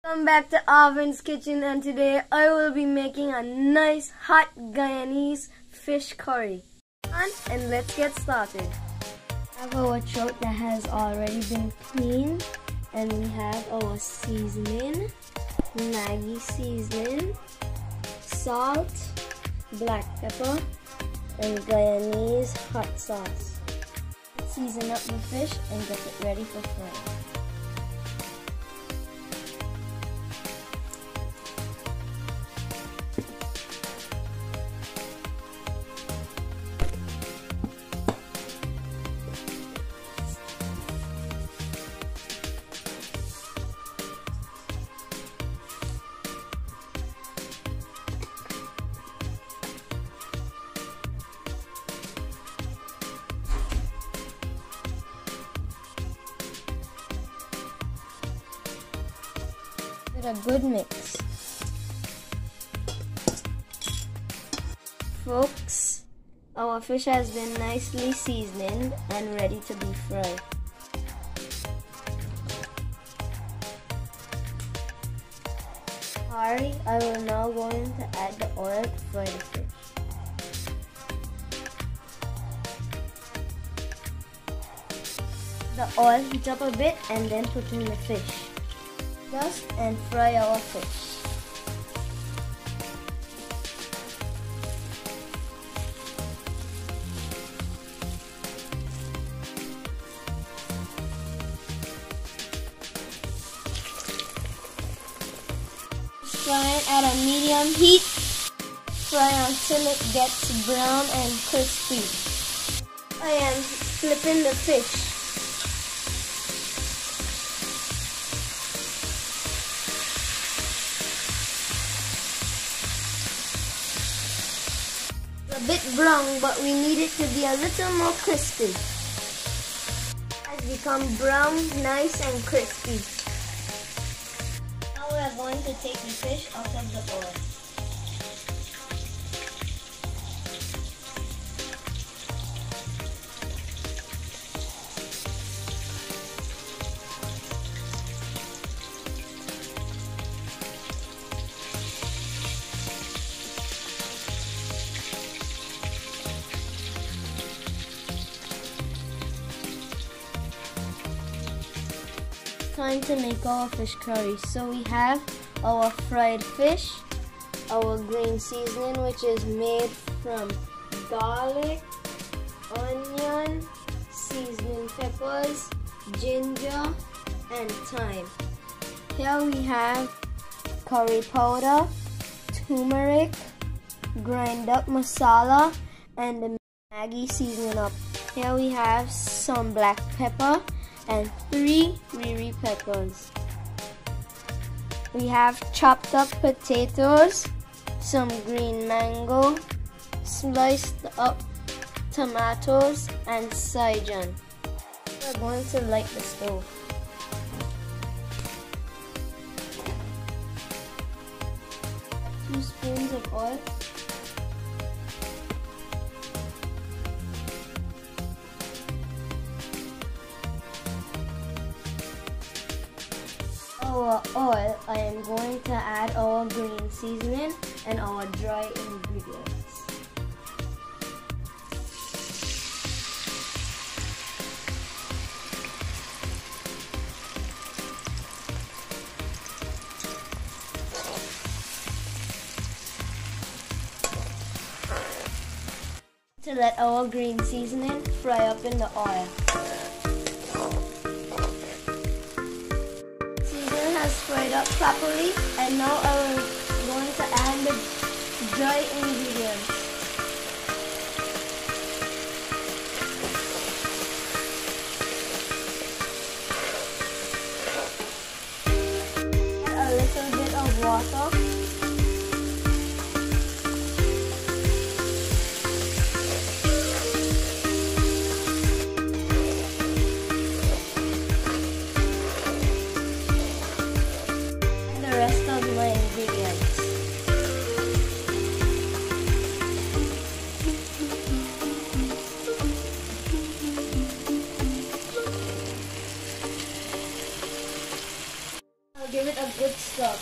Welcome back to Arvin's Kitchen, and today I will be making a nice hot Guyanese fish curry. And let's get started. We have our trout that has already been cleaned, and we have our seasoning, Maggi seasoning, salt, black pepper, and Guyanese hot sauce. Let's season up the fish and get it ready for frying. With a good mix. Folks, our fish has been nicely seasoned and ready to be fried. I will now go in to add the oil to fry the fish. The oil heats up a bit and then put in the fish. Dust and fry our fish. Fry at a medium heat. Fry until it gets brown and crispy. I am flipping the fish. A bit brown, but we need it to be a little more crispy. It has become brown, nice and crispy. Now we are going to take the fish out of the oil. Time to make our fish curry. So we have our fried fish, our green seasoning, which is made from garlic, onion, seasoning peppers, ginger, and thyme. Here we have curry powder, turmeric, grind up masala, and the Maggi seasoning up. Here we have some black pepper and 3 riri peppers. We have chopped up potatoes, some green mango, sliced up tomatoes, and saijan. We're going to light the stove. Add 2 spoons of oil. Our oil, I am going to add our green seasoning and our dry ingredients. To let our green seasoning fry up in the oil. Fried up properly, and now I'm going to add the dry ingredients. Add a little bit of water. Rest of my ingredients. I'll give it a good good stuff.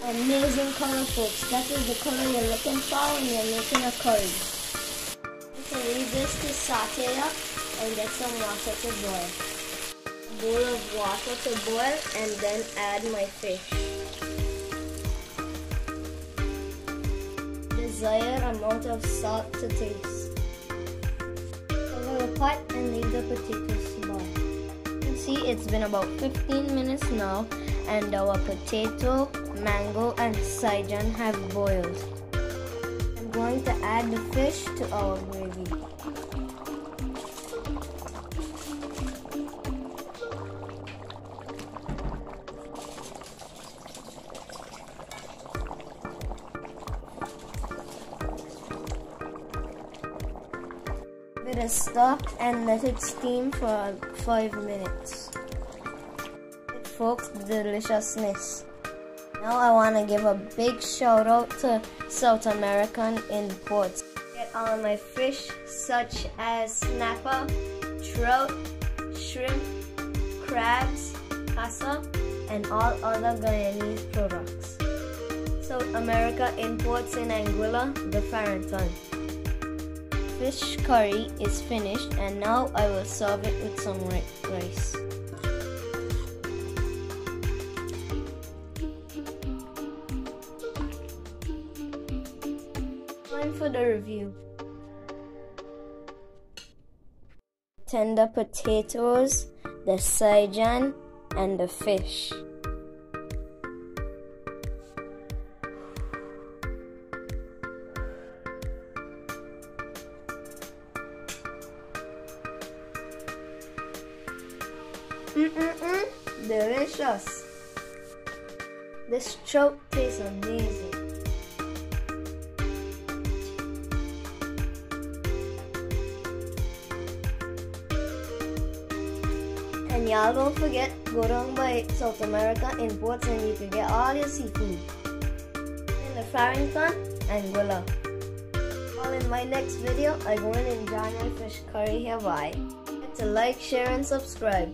Amazing color, folks. That is the color you're looking for when you're making a curry. You can leave this to saute up and get some water to boil. A bowl of water to boil and then add my fish. Desired amount of salt to taste. Cover the pot and leave the potatoes to boil. You can see it's been about 15 minutes now and our potato, mango and saijan have boiled. I'm going to add the fish to our gravy. Give it a stir and let it steam for 5 minutes. Folks, the deliciousness. Now I want to give a big shout out to South American imports. Get all my fish such as snapper, trout, shrimp, crabs, pasa, and all other Guyanese products. South America imports in Anguilla, the Farrington. Fish curry is finished and now I will serve it with some rice. Time for the review. Tender potatoes, the saijan, and the fish. Delicious. This trout tastes amazing. And y'all don't forget, go down by South America Imports and you can get all your seafood in the Farrington, Anguilla. All in my next video, I go and enjoy my fish curry here. Bye. To like, share and subscribe.